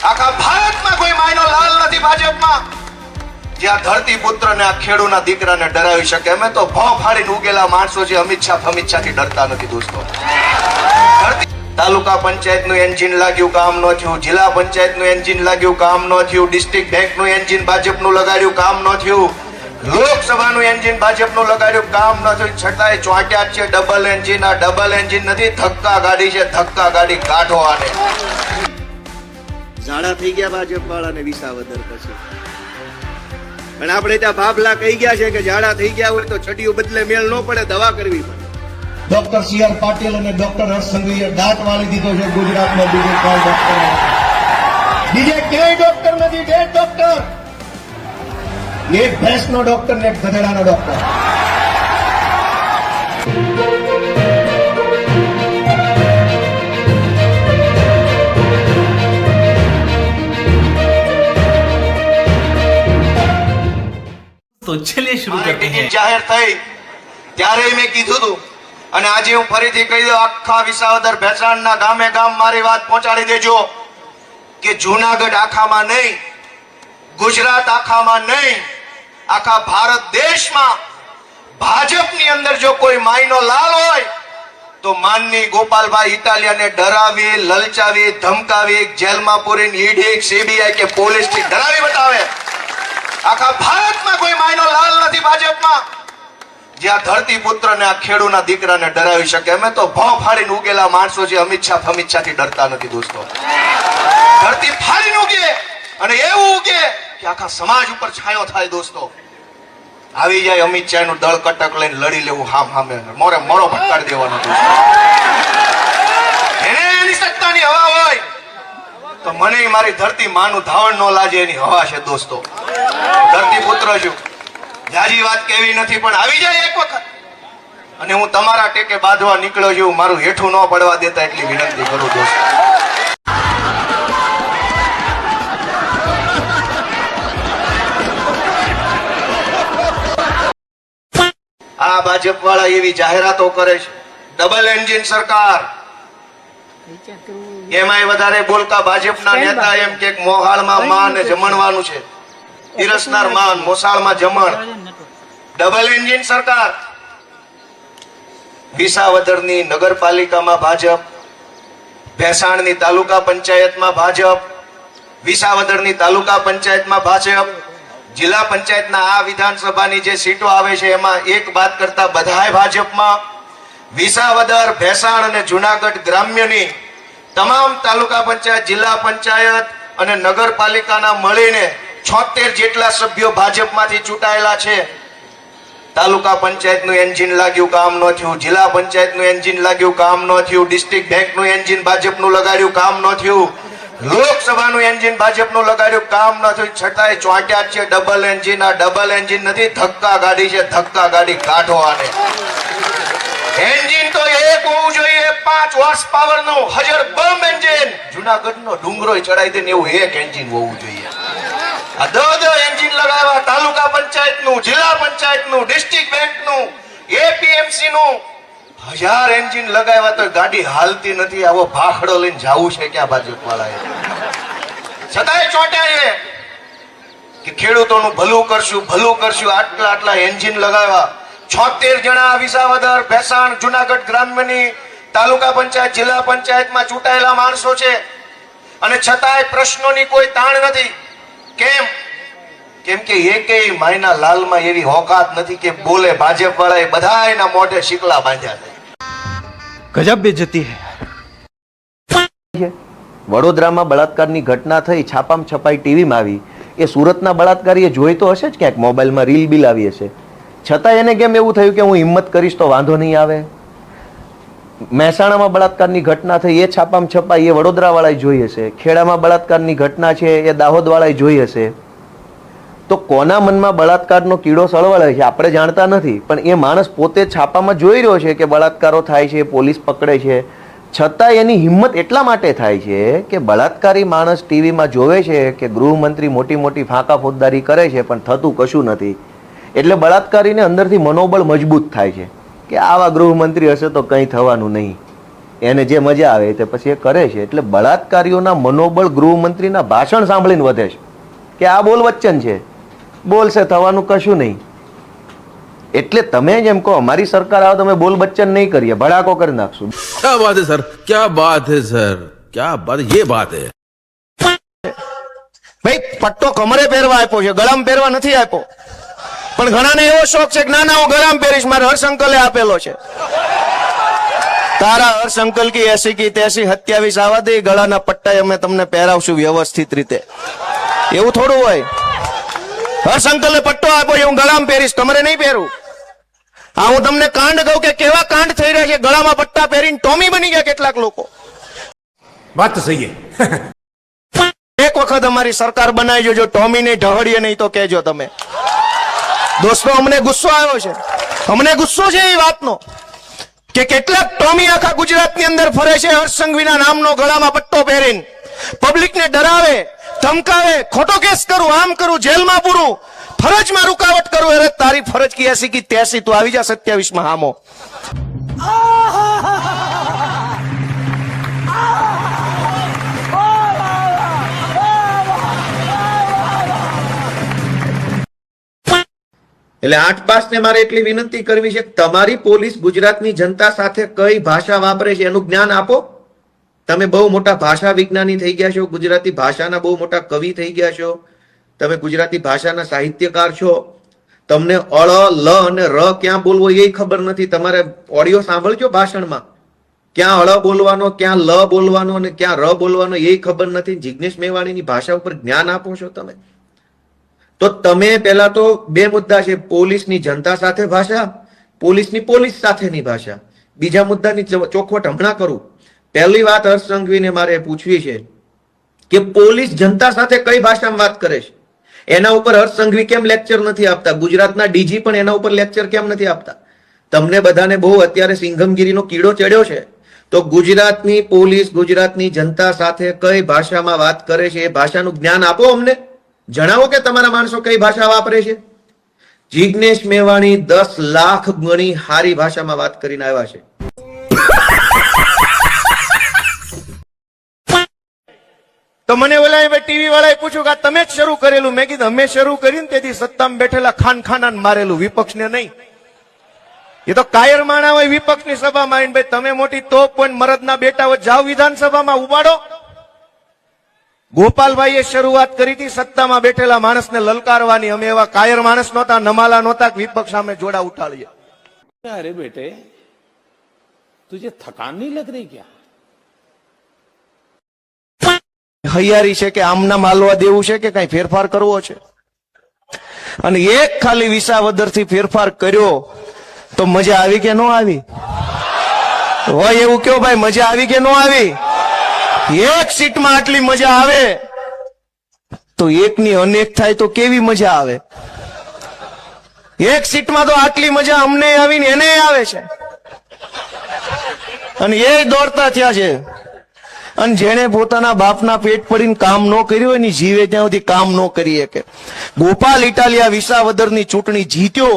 આખા ભારતમાં કોઈ માયનો લાલ નથી ભાજપમાં જ્યાં ધરતી પુત્રને આ ખેડૂના દીકરાને ડરાવી શકે. અમે તો ભોં ફાડીને ઉગેલા માણસો છે. અમિત શાહથી ડરતા નથી દોસ્તો. તાલુકા પંચાયતનું એન્જિન લાગ્યું, કામ ન થયું. જિલ્લા પંચાયતનું એન્જિન લાગ્યું, કામ ન થયું. ડિસ્ટ્રિક્ટ બેંકનું એન્જિન ભાજપનું લગાડ્યું, કામ ન થયું. લોકસભાનું એન્જિન ભાજપનું લગાડ્યું, કામ ન થયું. છતાંય ચોંટ્યા છે. Double engine. આ ડબલ એન્જિન નથી, ધક્કા ગાડી છે. ધક્કા ગાડી કાઢો આને. ઝાડા થઈ ગયા ભાજપ વાળાને વિસાવદર પછી. પણ આપણે ત્યાં ભાભલા કહી ગયા છે કે ઝાડા થઈ ગયા હોય તો છડીઓ બદલે મેળ ન પડે, દવા કરવી પડે. ડોક્ટર સી.આર. પાટીલ અને ડોક્ટર હર્ષ સંઘવીએ દાંત વાળી દીધો છે ગુજરાતમાં. બીજે કોઈ ડોક્ટર બીજે ક્યાંય ડોક્ટર નથી. બે ડોક્ટર, એક ભેંસનો ડોક્ટર ને એક ગધેડાનો ડોક્ટર. તો ચલિए शुरू करते हैं. જાહેર થઈ ત્યારે મેં કીધું હતું અને આજે હું ફરીથી કહી દઉં, આખા વિસાવદર ભેસાણના ગામે ગામ મારી વાત પહોંચાડી દેજો કે જૂનાગઢ આખામાં નહીં, ગુજરાત આખામાં નહીં, આખા ભારત દેશમાં ભાજપની અંદર જો કોઈ માયનો લાલ હોય તો માનની ગોપાલભાઈ ઇટાલિયાને ડરાવી, લલચાવી, ધમકાવી, જેલમાં પૂરીને ઈડી, સીબીઆઈ કે પોલીસથી ડરાવી બતાવે. આખા ભારતમાં કોઈ માયનો લાલ નથી ભાજપમાં જ્યાં ધરતી પુત્રને આ ખેડૂના દીકરાને ડરાવી શકે. અમે તો ભોં ફાડીને ઉગેલા માણસો છે. અમિત શાહથી ડરતા નથી દોસ્તો. ધરતી ફાડીને ઉગે અને એવું ઉગે કે આખા સમાજ ઉપર છાંયો થાય દોસ્તો. આવી જાય અમિત શાહ નું દળ કટક લઈને લડી લેવું, હામ હામે મોરે મોરો ફટકારી દેવાનો. એને એની સત્તાની હવા હોય તો મને મારી ધરતી માનું ધાવણ ન લાજે એની હવા છે દોસ્તો. ધરતી પુત્ર છું, જાજી વાત કેવી નથી, પણ આવી જાય એક વખત અને હું તમારા ટેકે બાંધવા નીકળ્યો છું. મારું હેઠું ન પડવા દેતા એટલી વિનંતી કરું દોસ્તો. આ ભાજપ વાળા એવી જાહેરાતો કરે છે, ડબલ એન્જિન સરકાર. એમાંય વધારે બોલતા ભાજપના નેતા એમ કે મોહાળમાં માં ને જમણવાનું છે, પીરસનાર માન, મોસાળમાં જમણ. ડબલ એન્જિન સરકાર. વિસાવદરની નગરપાલિકામાં ભાજપ, ભેસાણની તાલુકા પંચાયતમાં ભાજપ, વિસાવદરની તાલુકા પંચાયતમાં ભાજપ, જિલ્લા પંચાયતના આ વિધાનસભાની જે સીટો આવે છે એમાં એક બાદ કરતા બધાય ભાજપમાં. વિસાવદર, ભેસાણ અને જુનાગઢ ગ્રામ્યની તમામ તાલુકા પંચાયત, જિલ્લા પંચાયત અને નગરપાલિકાના મળીને 76 જેટલા સભ્યો ભાજપમાંથી ચૂંટાયેલા છે. તાલુકા પંચાયતનું એન્જિન લાગ્યું, કામ ન થયું. જિલ્લા પંચાયતનું એન્જિન લાગ્યું, કામ ન થયું. ડિસ્ટ્રિક્ટ બેંકનું એન્જિન ભાજપનું લગાડ્યું, કામ ન થયું. લોકસભાનું એન્જિન ભાજપનું લગાડ્યું, કામ ન થયું. છતાંય ચોંટ્યા છે. Double engine. આ ડબલ એન્જિન નથી, ધક્કા ગાડી છે. ધક્કા ગાડી કાઢો આને. એન્જિન તો એક હોવું જોઈએ, 5 હોર્સ પાવર નું હજર બમ એન્જિન. જુનાગઢનો ડુંગરો ચડાઈ દે ને એવું એક એન્જિન હોવું જોઈએ. આ 10 એન્જિન લગાવ્યા. તાલુકા પંચાયતનું, જિલ્લા પંચાયતનું, ડિસ્ટ્રિક્ટ બેંકનું, એપીએમસી નું 1000 એન્જિન લગાવ્યા તો ગાડી હાલતી નથી. આવો ભાખડો લઈને જાવું છે ક્યાં ભાજપ વાળાએ? છતાંય ચોંટ્યા છે કે ખેડૂતોનું ભલું કરશું, ભલું કરશું. આટલા એન્જિન લગાવ્યા. 76 જણા વિસાવદર, ભેસાણ, જુનાગઢ ગ્રામ્યની તાલુકા પંચાયત, જિલ્લા પંચાયતમાં ચૂંટાયેલા માણસો છે અને છતાંય પ્રશ્નોની કોઈ તાણ નથી. કેમ કે એકેય માયના લાલમાં એવી હોકાત નથી કે બોલે. ભાજપ વાળાએ બધા એના મોઢે શીકલા બાંધ્યા છે. ગજબ બેઇજ્જતી છે. વડોદરામાં બળાત્કારની ઘટના થઈ, છાપામાં છપાઈ, ટીવીમાં આવી. એ સુરતના બળાત્કારીએ જોઈ તો હશે જ ક્યાંક, મોબાઈલમાં રીલ બિલ આવી હશે. છતાં એને કેમ એવું થયું કે હું હિંમત કરીશ તો વાંધો નહીં આવે? મહેસાણામાં બળાત્કારની ઘટના થઈ, એ છાપામાં છપાઈ, એ વડોદરા વાળાએ જોઈ હશે. ખેડામાં બળાત્કારની ઘટના છે, એ દાહોદ વાળાએ જોઈ હશે. તો કોના મનમાં બળાત્કારનો કીડો સળવળે છે આપણે જાણતા નથી, પણ એ માણસ પોતે છાપામાં જોઈ રહ્યો છે કે બળાત્કારો થાય છે, પોલીસ પકડે છે. છતાં એની હિંમત એટલા માટે થાય છે કે બળાત્કારી માણસ ટીવીમાં જોવે છે કે ગૃહમંત્રી મોટી મોટી ફાંકા ફોજદારી કરે છે પણ થતું કશું નથી. એટલે બળાત્કારીને અંદરથી મનોબળ મજબૂત થાય છે કે આવા ગૃહમંત્રી હશે તો કંઈ થવાનું નહીં. એને જે મજા આવે તે પછી એ કરે છે. એટલે બળાત્કારીઓના મનોબળ ગૃહમંત્રીના ભાષણ સાંભળીને વધે છે કે આ બોલ વચન છે, બોલશે થવાનું કશું નહીં. એટલે તમે જેમ કહો અમારી સરકાર આવે તમે બોલ બચ્ચન નહીં કરીએ, ભડાકો કરી નાખશું. क्या बात है सर, क्या बात है सर, क्या बात, ये बात है. ભાઈ પટ્ટો કમરે પહેરવા આપ્યો છે, ગળામાં પહેરવા નથી આપ્યો. પણ ઘણાને એવો શોખ છે કે ના ના હું ગળામાં પહેરીશ, મારે હર્ષંકલે આપેલો છે. તારા હર્ષંકલ કી એસી કી તેસી 27 આવા દે, ગળાના પટ્ટા અમે તમને પહેરાવશું વ્યવસ્થિત રીતે. એવું થોડું હોય. હર્ષંકલે પટ્ટો આપ્યો છે, હું ગળામાં પહેરીશ, તમારે નહીં પહેરવું. હા હું તમને કાંડ કહું કે કેવા કાંડ થઈ રહ્યા છે, ગળામાં પટ્ટા પહેરીને ટોમી બની ગયા કેટલાક લોકો. बात तो सही है. એક વખત અમારી સરકાર બનાવી જોજો, ટોમી નહીં ઢહડીએ નહીં તો કહેજો તમે. દોસ્તો અમને ગુસ્સો આવ્યો છે, અમને ગુસ્સો છે એ વાતનો કે કેટલાક ટોમી આખા ગુજરાતની અંદર ફરે છે હર્ષ સંઘવીના નામનો ગળામાં પટ્ટો પહેરીને, પબ્લિકને ડરાવે, ધમકાવે, ખોટો કેસ કરું, આમ કરું, જેલમાં પૂરું, ફરજમાં રૂકાવટ કરું. અરે તારી ફરજ કી એસી કી તેસી, તું આવી જા 27 માં હામો. એટલે 8 પાસને મારે એટલી વિનંતી કરવી છે કે તમારી પોલીસ ગુજરાતની જનતા સાથે કઈ ભાષા વાપરે છે એનું જ્ઞાન આપો. તમે બહુ મોટા ભાષા વિજ્ઞાની થઈ ગયા છો, ગુજરાતી ભાષાના બહુ મોટા કવિ થઈ ગયા છો, તમે ગુજરાતી ભાષાના સાહિત્યકાર છો. તમને અળ, લ અને ર ક્યાં બોલવો એ ખબર નથી. તમારે ઓડિયો સાંભળજો ભાષણમાં, ક્યાં અળ બોલવાનો, ક્યાં લ બોલવાનો અને ક્યાં ર બોલવાનો એ ખબર નથી. જિગ્નેશ મેવાણીની ભાષા ઉપર જ્ઞાન આપો છો તમે. તો તમે પહેલા તો બે મુદ્દા છે, પોલીસની જનતા સાથે ભાષા, પોલીસની પોલીસ સાથેની ભાષા. બીજા મુદ્દાની ચોખવટ હમણાં કરું. પહેલી વાત હર્ષ સંઘવીને મારે પૂછવી છે કે પોલીસ જનતા સાથે કઈ ભાષામાં વાત કરે છે, એના ઉપર હર્ષ સંઘવી કેમ લેક્ચર નથી આપતા? ગુજરાતના ડીજી પણ એના ઉપર લેક્ચર કેમ નથી આપતા? તમને બધાને બહુ અત્યારે સિંઘમગીરીનો કીડો ચડ્યો છે. તો ગુજરાતની પોલીસ ગુજરાતની જનતા સાથે કઈ ભાષામાં વાત કરે છે એ ભાષાનું જ્ઞાન આપો અમને. જણાવો કે તમારા માણસો કઈ ભાષા વાપરે છે. જિગ્નેશ મેવાણી 10 લાખ ગણી હારી ભાષામાં વાત કરીને આવ્યા છે. તો મને ઓલા ટીવી વાળાએ પૂછ્યું કે તમે જ શરૂ કરેલું. મેં કીધું અમે શરૂ કરીને તેથી સત્તામાં બેઠેલા ખાનખાનાને મારેલું, વિપક્ષને નહીં. એ તો કાયર માણા હોય વિપક્ષની સભામાં આવીને, ભાઈ તમે મોટી તોપ હોય મરદના બેટા હોય, જાઓ વિધાનસભામાં ઉપાડો. ગોપાલભાઈએ શરૂઆત કરી હતી સત્તામાં બેઠેલા માણસને લલકારવાની. અમે એવા કાયર માણસ નહોતા, નમાલા નહોતા કે વિપક્ષ સામે જોડા ઉઠાડીએ. अरे बेटे तुझे थकान नहीं लग रही क्या? હૈયારી છે કે આમના માલવા દેવું છે કે કઈ ફેરફાર કરવો છે? અને એક ખાલી વિસાવદર થી ફેરફાર કર્યો તો મજા આવી કે ન આવી? હોય એવું કયો ભાઈ, મજા આવી કે ન આવી? એક સીટમાં આટલી મજા આવે તો એકની અનેક થાય તો કેવી મજા આવે? એક સીટમાં તો આટલી મજા અમને આવી ને એને આવે છે, અને એ દોડતા થયા છે. અને જેને પોતાના બાપના પેટ પડીને કામ ન કર્યું હોય ને જીવે ત્યાં સુધી કામ ન કરી શકે. ગોપાલ ઇટાલિયા વિસાવદરની ચૂંટણી જીત્યો,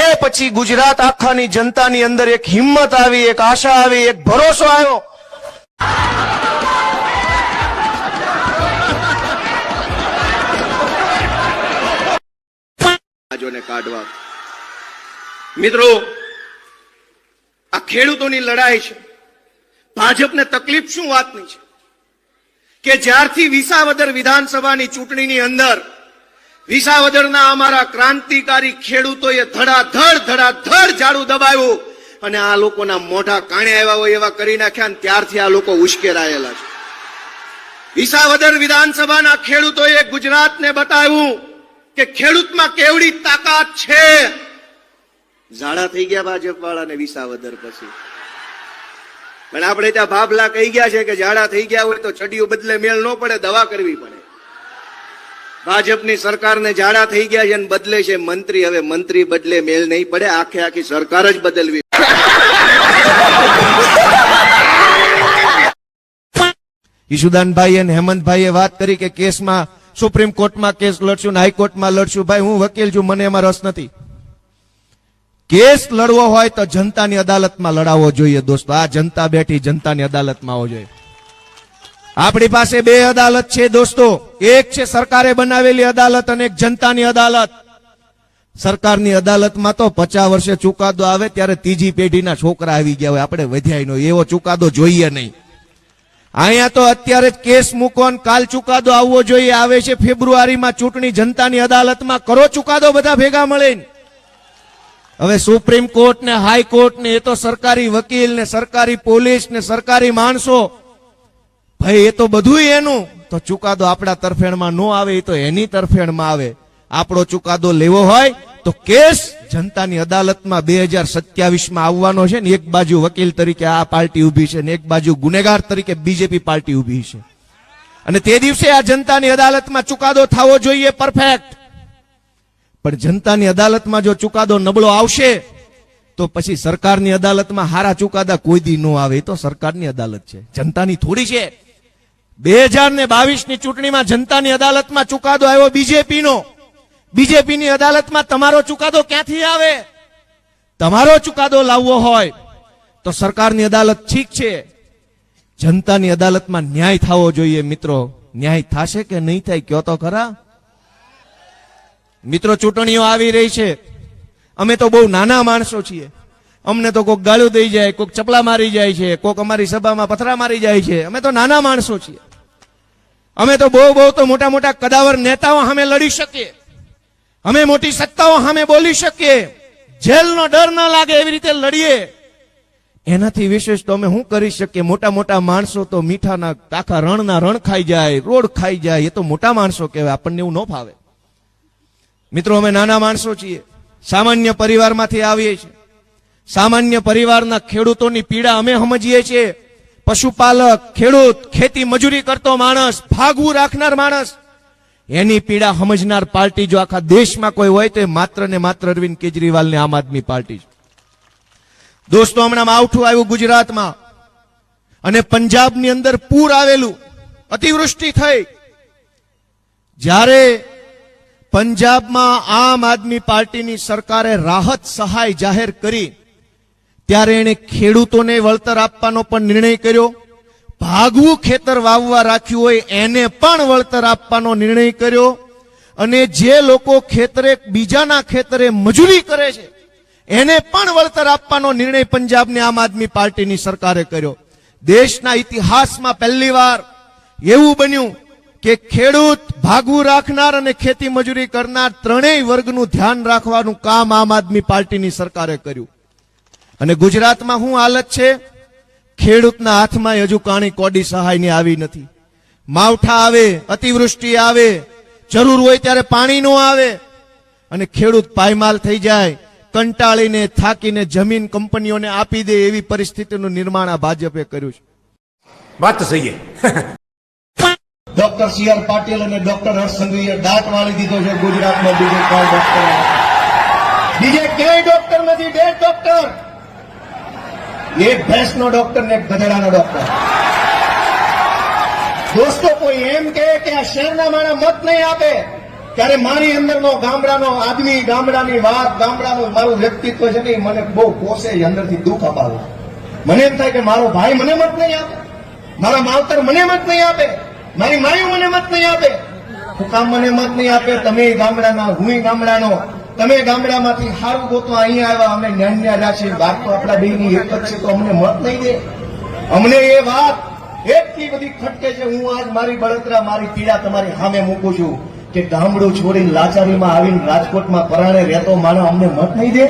એ પછી ગુજરાત આખાની જનતાની અંદર એક હિંમત આવી, એક આશા આવી, એક ભરોસો આવ્યો. કાઢવા મિત્રો, આ ખેડૂતોની લડાઈ છે. ભાજપને તકલીફ શું વાતની છે કે જ્યારથી વિસાવદર વિધાનસભાની ચૂંટણીની અંદર વિસાવદરના અમારા ક્રાંતિકારી ખેડૂતોએ ધડાધડ ઝાડુ દબાવ્યું અને આ લોકોના મોઢા કાણે આવ્યા હોય એવા કરી નાખ્યા, અને ત્યારથી આ લોકો ઉશ્કેરાયેલા છે. વિસાવદર વિધાનસભાના ખેડૂતોએ ગુજરાતને બતાવ્યું કે ખેડૂતમાં કેવડી તાકાત છે. ઝાડા થઈ ગયા ભાજપ વાળાને વિસાવદર પછી. પણ આપણે ત્યાં ભાભલા કહી ગયા છે કે ઝાડા થઈ ગયા હોય તો છડીઓ બદલે મેળ ન પડે, દવા કરવી પડે. ભાજપની સરકારને ઝાડા થઈ ગયા છે અને બદલે છે મંત્રી. હવે મંત્રી બદલે મેળ નહીં પડે, આખી સરકાર જ બદલવી. ઈશુદાનભાઈ અને હેમંતભાઈએ વાત કરી કે કેસમાં સુપ્રીમ કોર્ટમાં કેસ લડશું ને હાઈકોર્ટમાં લડશું. ભાઈ હું વકીલ છું, મને એમાં રસ નથી. કેસ લડવો હોય તો જનતાની અદાલતમાં લડાવવો જોઈએ દોસ્તો. આ જનતા બેઠી જનતાની અદાલતમાં આવવો જોઈએ. આપણી પાસે બે અદાલત છે દોસ્તો. એક છે સરકારે બનાવેલી અદાલત અને એક જનતાની અદાલત. સરકારની અદાલતમાં તો 50 વર્ષે ચુકાદો આવે ત્યારે ત્રીજી પેઢીના છોકરા આવી ગયા હોય, આપણે વધ્યાય નો એવો ચુકાદો જોઈએ નહીં. અહીંયા તો અત્યારે જ કેસ મૂકો ને કાલ ચુકાદો આવવો જોઈએ. આવે છે ફેબ્રુઆરીમાં ચૂંટણી, જનતાની અદાલતમાં કરો ચુકાદો બધા ભેગા મળીને. હવે સુપ્રીમ કોર્ટ ને હાઈકોર્ટ ને એ તો સરકારી વકીલ ને સરકારી પોલીસ ને સરકારી માણસો, ભાઈ એ તો બધું એનું. તો ચુકાદો આપણા તરફેણમાં નો આવે, એ તો એની તરફેણમાં આવે. આપણો ચુકાદો લેવો હોય તો કેસ જનતાની અદાલતમાં 2027માં આવવાનો છે ને. એક બાજુ વકીલ તરીકે આ પાર્ટી ઉભી છે ને એક બાજુ ગુનેગાર તરીકે બીજેપી પાર્ટી ઉભી છે. અને તે દિવસે આ જનતાની અદાલતમાં ચુકાદો થવો જોઈએ પરફેક્ટ. પણ જનતાની અદાલતમાં જો ચુકાદો નબળો આવશે તો પછી સરકારની અદાલતમાં હારા ચુકાદા કોઈ દી નો આવે. એ તો સરકારની અદાલત છે, જનતાની થોડી છે. 2022ની ચૂંટણીમાં જનતાની અદાલતમાં ચુકાદો આવ્યો બીજેપીનો. બીજેપીની અદાલતમાં તમારો ચુકાદો ક્યાંથી આવે? તમારો ચુકાદો લાવવો હોય તો સરકારની અદાલત ઠીક છે, જનતાની અદાલતમાં ન્યાય થવો જોઈએ. મિત્રો, ન્યાય થશે કે નહીં થાય કયો તો ખરા. મિત્રો, ચૂંટણીઓ આવી રહી છે. અમે તો બહુ નાના માણસો છીએ. અમને તો કોઈક ગાળું દઈ જાય, કોઈક ચપલા મારી જાય છે, કોઈક અમારી સભામાં પથરા મારી જાય છે. અમે તો નાના માણસો છીએ. અમે તો બહુ તો મોટા મોટા કદાવર નેતાઓ સામે લડી શકીએ, અમે મોટી સત્તાઓ સામે બોલી શકીએ, જેલનો ડર ન લાગે એવી રીતે લડીએ. એનાથી વિશેષ તો અમે શું કરી શકીએ? મોટા મોટા માણસો તો મીઠાના આખા રણના રણ ખાઈ જાય, રોડ ખાઈ જાય. એ તો મોટા માણસો કહેવાય, આપણને એવું ન ફાવે. મિત્રો, અમે નાના માણસો છીએ, સામાન્ય પરિવારમાંથી આવીએ છીએ. સામાન્ય પરિવારના ખેડૂતોની પીડા અમે સમજીએ છીએ. પશુપાલક, ખેડૂત, ખેતી મજૂરી કરતો માણસ, ભાગવું રાખનાર માણસ, એની પીડા સમજનાર પાર્ટી જો આખા દેશમાં કોઈ હોય તો માત્ર ને માત્ર અરવિંદ કેજરીવાલ ને આમ આદમી પાર્ટી છે. દોસ્તો, હમણાં માવઠું આવ્યું ગુજરાતમાં અને પંજાબની અંદર પૂર આવેલું, અતિવૃષ્ટિ થઈ. જ્યારે પંજાબમાં આમ આદમી પાર્ટીની સરકારે રાહત સહાય જાહેર કરી ત્યારે એને ખેડૂતોને વળતર આપવાનો પણ નિર્ણય કર્યો. ભાગવું ખેતર વાવવા રાખ્યું હોય એને પણ વળતર આપવાનો નિર્ણય કર્યો. અને જે લોકો ખેતરે બીજાના ખેતરે મજૂરી કરે છે એને પણ વળતર આપવાનો નિર્ણય પંજાબની આમ આદમી પાર્ટીની સરકારે કર્યો. દેશના ઇતિહાસમાં પહેલીવાર એવું બન્યું કે ખેડૂત, ભાગવું રાખનાર અને ખેતી મજૂરી કરનાર ત્રણેય વર્ગનું ધ્યાન રાખવાનું કામ આમ આદમી પાર્ટીની સરકારે કર્યું. અને ગુજરાતમાં શું હાલત છે? ખેડૂતના હાથમાં હજુ કાણી કોડી સહાયની આવી નથી. માવઠા આવે, અતિવૃષ્ટિ આવે, જરૂર હોય ત્યારે પાણી નો આવે અને ખેડૂત પાયમાલ થઈ જાય, કંટાળીને થાકીને જમીન કંપનીઓને આપી દે એવી પરિસ્થિતિનું નિર્માણ આ ભાજપે કર્યું છે. बात तो सही है. ડોક્ટર સી આર પાટીલ અને ડોક્ટર હર્ષ સંઘવીએ દાટ વાળી દીધો છે ગુજરાતમાં. બીજે કોઈ ડોક્ટર, બીજે ક્યાંય ડોક્ટર નથી. 1.5 ડોક્ટર, એક ભેંસનો ડોક્ટર ને એક ગધેડાનો ડોક્ટર. દોસ્તો, કોઈ એમ કહે કે આ શહેરના મારા મત નહીં આપે, ત્યારે મારી અંદરનો ગામડાનો આદમી, ગામડાની વાત, ગામડાનું મારું વ્યક્તિત્વ છે ને, મને બહુ પોસે, અંદરથી દુઃખ અપાવે. મને એમ થાય કે મારો ભાઈ મને મત નહીં આપે, મારા માવતર મને મત નહીં આપે, મારી માયું મને મત નહીં આપે. હું કામ મને મત નહીં આપે? તમે ગામડાના, હું ગામડાનો. તમે ગામડામાંથી સારું ગોતવા અહીંયા આવ્યા, અમે ન્યાન્યા રાશી. વાત તો આપણા બેની એક જ છે, તો અમને મત નહીં દે? અમને એ વાત એટલી બધી ખટકે છે. હું આજ મારી બળતરા, મારી પીડા તમારી સામે મૂકું છું કે ગામડું છોડીને લાચારીમાં આવીને રાજકોટમાં પરાણે રહેતો માણસ અમને મત નહીં દે?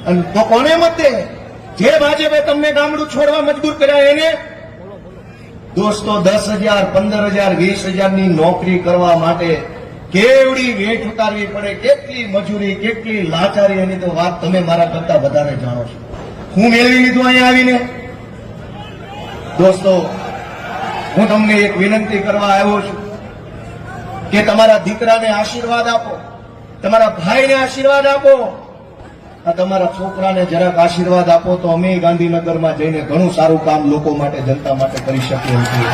અને તો કોને મત દે? જે ભાજપે તમને ગામડું છોડવા મજબૂર કર્યા એને. દોસ્તો, 10,000, 15,000, 20,000 ની નોકરી કરવા માટે કેવડી વેઠ ઉતારવી પડે, કેટલી મજૂરી, કેટલી લાચારી, એની તો વાત તમે મારા કરતા વધારે જાણો છો. હું મેળવી લીધું અહીંયા આવીને. દોસ્તો, હું તમને એક વિનંતી કરવા આવ્યો છું કે તમારા દીકરાને આશીર્વાદ આપો, તમારા ભાઈને આશીર્વાદ આપો, આ તમારા છોકરાને જરાક આશીર્વાદ આપો તો અમે ગાંધીનગરમાં જઈને ઘણું સારું કામ લોકો માટે, જનતા માટે કરી શકીએ છીએ.